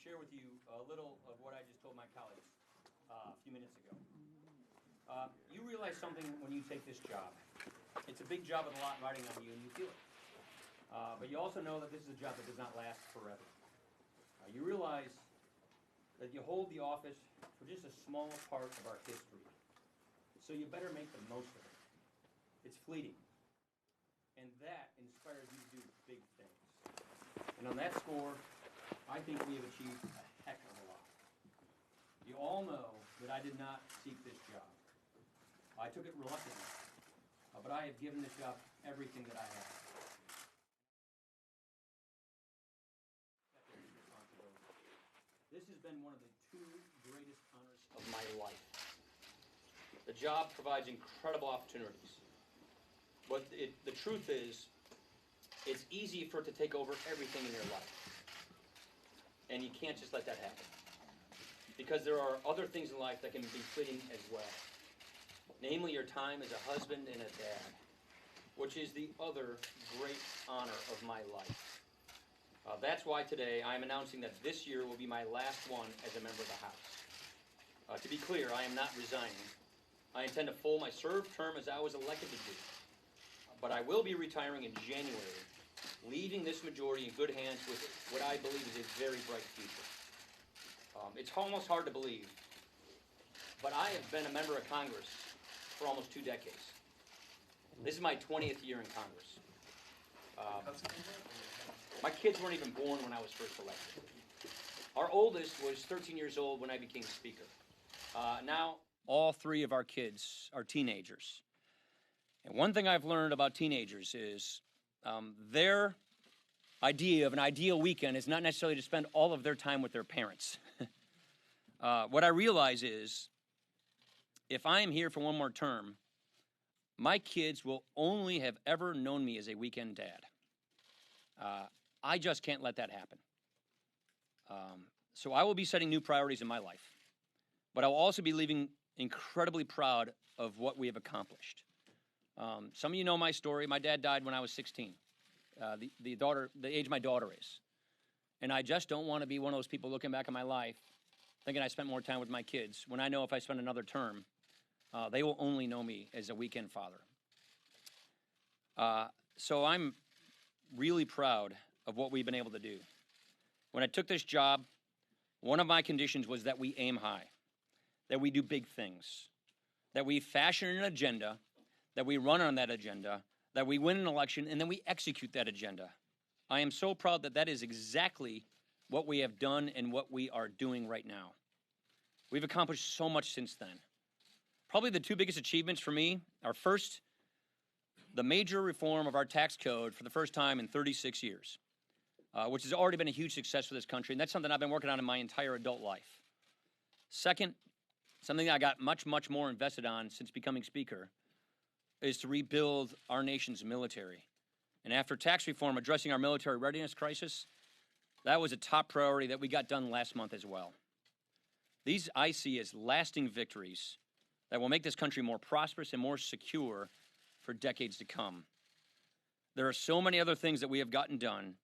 share with you a little of what I just told my colleagues a few minutes ago. You realize something when you take this job. It's a big job with a lot riding on you, and you feel it. But you also know that this is a job that does not last forever. You realize that you hold the office for just a small part of our history. So you better make the most of it. It's fleeting. And that inspires you to do big things. And on that score, I think we have achieved a heck of a lot. You all know that I did not seek this job. I took it reluctantly, but I have given this job everything that I have. This has been one of the two greatest honors of my life. The job provides incredible opportunities. But the truth is, it's easy for it to take over everything in your life. And you can't just let that happen. Because there are other things in life that can be fleeting as well. Namely, your time as a husband and a dad, which is the other great honor of my life. That's why today I am announcing that this year will be my last one as a member of the House. To be clear, I am not resigning. I intend to full my served term as I was elected to do. But I will be retiring in January, leaving this majority in good hands with what I believe is a very bright future. It's almost hard to believe, but I have been a member of Congress for almost 2 decades. This is my 20th year in Congress. My kids weren't even born when I was first elected. Our oldest was 13 years old when I became Speaker. Now, all 3 of our kids are teenagers. And one thing I've learned about teenagers is their idea of an ideal weekend is not necessarily to spend all of their time with their parents. What I realize is if I am here for one more term, my kids will only have ever known me as a weekend dad. I just can't let that happen. So I will be setting new priorities in my life, but I will also be leaving incredibly proud of what we have accomplished. Some of you know my story. My dad died when I was 16, the age my daughter is. And I just don't want to be one of those people looking back on my life thinking I spent more time with my kids when I know if I spend another term, they will only know me as a weekend father. So I'm really proud of what we've been able to do. When I took this job, one of my conditions was that we aim high, that we do big things, that we fashion an agenda, that we run on that agenda, that we win an election, and then we execute that agenda. I am so proud that that is exactly what we have done and what we are doing right now. We've accomplished so much since then. Probably the 2 biggest achievements for me are first, the major reform of our tax code for the first time in 36 years, which has already been a huge success for this country, and that's something I've been working on in my entire adult life. Second, something I got much, much more invested on since becoming Speaker is to rebuild our nation's military. And after tax reform addressing our military readiness crisis, that was a top priority that we got done last month as well. These I see as lasting victories that will make this country more prosperous and more secure for decades to come. There are so many other things that we have gotten done.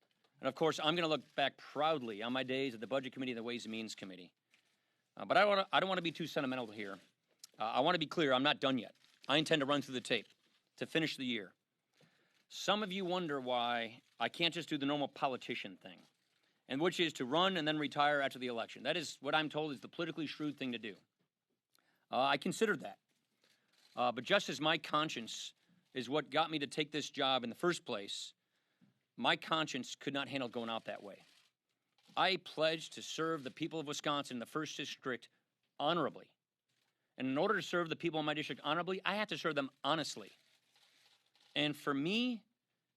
And of course, I'm going to look back proudly on my days at the Budget Committee and the Ways and Means Committee. But I don't want to be too sentimental here. I want to be clear, I'm not done yet. I intend to run through the tape to finish the year. Some of you wonder why I can't just do the normal politician thing, and which is to run and then retire after the election. That is what I'm told is the politically shrewd thing to do. I considered that. But just as my conscience is what got me to take this job in the first place, my conscience could not handle going out that way. I pledged to serve the people of Wisconsin in the 1st District honorably. And in order to serve the people in my district honorably, I have to serve them honestly. And for me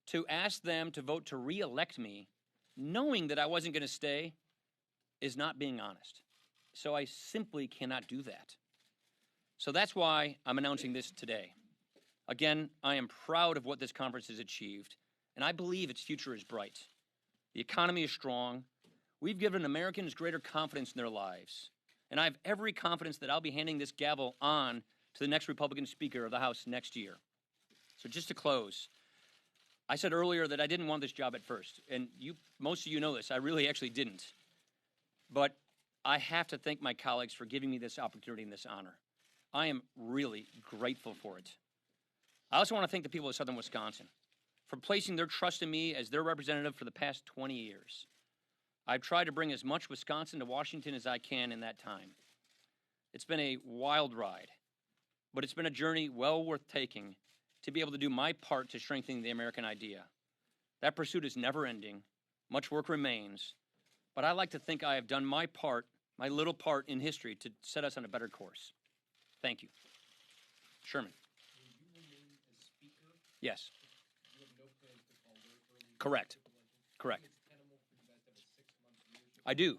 to ask them to vote to re-elect me, knowing that I wasn't going to stay, is not being honest. So I simply cannot do that. So that's why I'm announcing this today. Again, I am proud of what this conference has achieved, and I believe its future is bright. The economy is strong. We've given Americans greater confidence in their lives. And I have every confidence that I'll be handing this gavel on to the next Republican Speaker of the House next year. So just to close, I said earlier that I didn't want this job at first. And most of you know this. I really actually didn't. but I have to thank my colleagues for giving me this opportunity and this honor. I am really grateful for it. I also want to thank the people of Southern Wisconsin for placing their trust in me as their representative for the past 20 years. I've tried to bring as much Wisconsin to Washington as I can in that time. It's been a wild ride, but it's been a journey well worth taking to be able to do my part to strengthening the American idea. That pursuit is never ending. Much work remains, but I like to think I have done my part, my little part in history to set us on a better course. Thank you. Sherman. Will you remain as Speaker? Yes. You have no plans to call very early? Correct. Correct. It's tenable for you guys to have a 6-month leadership? I do.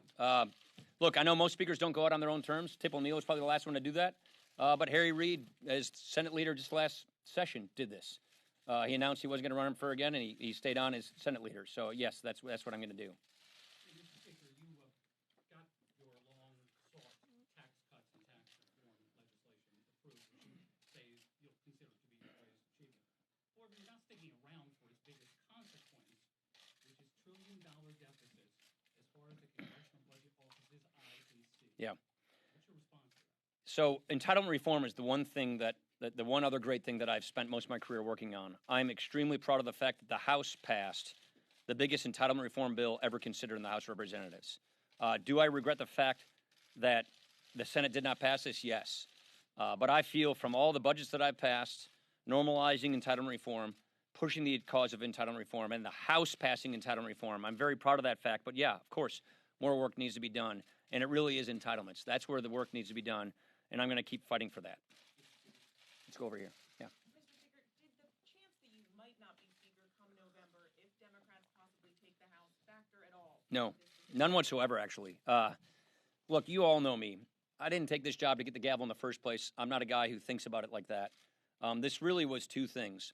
Look, I know most speakers don't go out on their own terms. Tip O'Neill is probably the last one to do that. But Harry Reid, as Senate leader just last session, did this. He announced he wasn't going to run for again, and he stayed on as Senate leader. So, yes, that's what I'm going to do. In particular, you got your long-sought tax cuts and tax reform legislation approved, which you say you'll consider to be your greatest achievement. However, you're not sticking around for its biggest consequence, which is trillion-dollar deficits as far as the Congressional Budget Office's eyes can see. Yeah. What's your response to that? So entitlement reform is the one thing the one other great thing that I've spent most of my career working on. I'm extremely proud of the fact that the House passed the biggest entitlement reform bill ever considered in the House of Representatives. Do I regret the fact that the Senate did not pass this? Yes. But I feel from all the budgets that I've passed, normalizing entitlement reform, pushing the cause of entitlement reform, and the House passing entitlement reform, I'm very proud of that fact. But yeah, of course, more work needs to be done. And it really is entitlements. That's where the work needs to be done. And I'm going to keep fighting for that. Let's go over here. Yeah. Mr. Speaker, did the chance that you might not be Speaker come November if Democrats possibly take the House factor at all? No, none whatsoever, actually. Look, you all know me. I didn't take this job to get the gavel in the first place. I'm not a guy who thinks about it like that. This really was two things.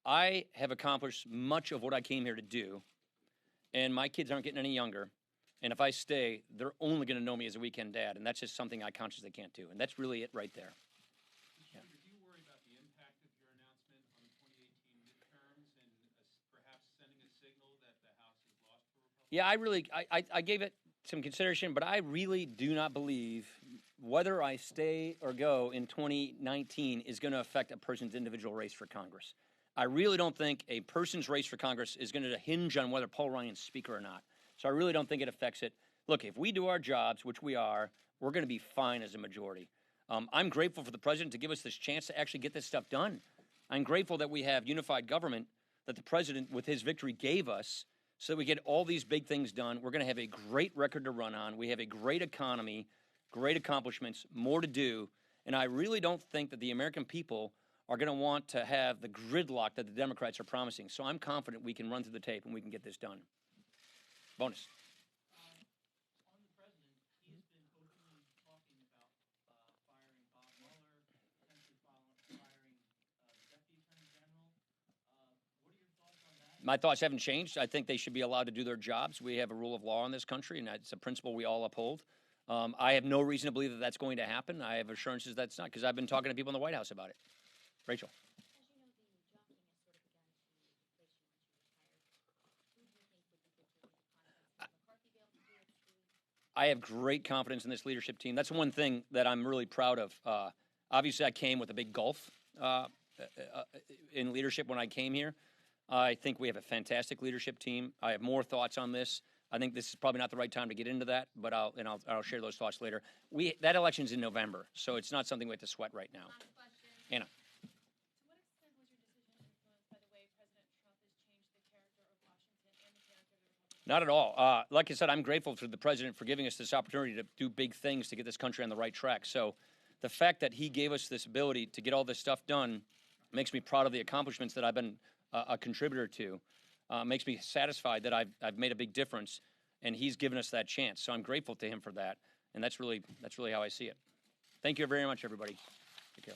I have accomplished much of what I came here to do, and my kids aren't getting any younger. And if I stay, they're only going to know me as a weekend dad, and that's just something I consciously can't do. And that's really it right there. Mr. Speaker, do you worry about the impact of your announcement on the 2018 midterms and perhaps sending a signal that the House is lost for Republicans? Yeah, I gave it some consideration, but I really do not believe whether I stay or go in 2019 is going to affect a person's individual race for Congress. I really don't think a person's race for Congress is going to hinge on whether Paul Ryan's Speaker or not. So I really don't think it affects it. Look, if we do our jobs, which we are, we're going to be fine as a majority. I'm grateful for the president to give us this chance to actually get this stuff done. I'm grateful that we have unified government that the president, with his victory, gave us so that we get all these big things done. We're going to have a great record to run on. We have a great economy, great accomplishments, more to do. And I really don't think that the American people are going to want to have the gridlock that the Democrats are promising. So I'm confident we can run through the tape and we can get this done. Bonus. On the president, he has been openly talking about firing Bob Mueller, potentially firing Deputy Attorney General. What are your thoughts on that? My thoughts haven't changed. I think they should be allowed to do their jobs. We have a rule of law in this country, and it's a principle we all uphold. I have no reason to believe that that's going to happen. I have assurances that's not, because I've been talking to people in the White House about it. Rachel. I have great confidence in this leadership team. That's one thing that I'm really proud of. Obviously, I came with a big gulf in leadership when I came here. I think we have a fantastic leadership team. I have more thoughts on this. I think this is probably not the right time to get into that, but I'll share those thoughts later. That election's in November, so it's not something we have to sweat right now. Last question. Anna. To what extent was your decision influenced by the way President Trump has changed the character of Washington and the character of the Republican? Not at all. Like I said, I'm grateful to the president for giving us this opportunity to do big things to get this country on the right track. So the fact that he gave us this ability to get all this stuff done makes me proud of the accomplishments that I've been a contributor to. Makes me satisfied that I've made a big difference, and he's given us that chance. So I'm grateful to him for that, and that's really how I see it. Thank you very much, everybody. Take care.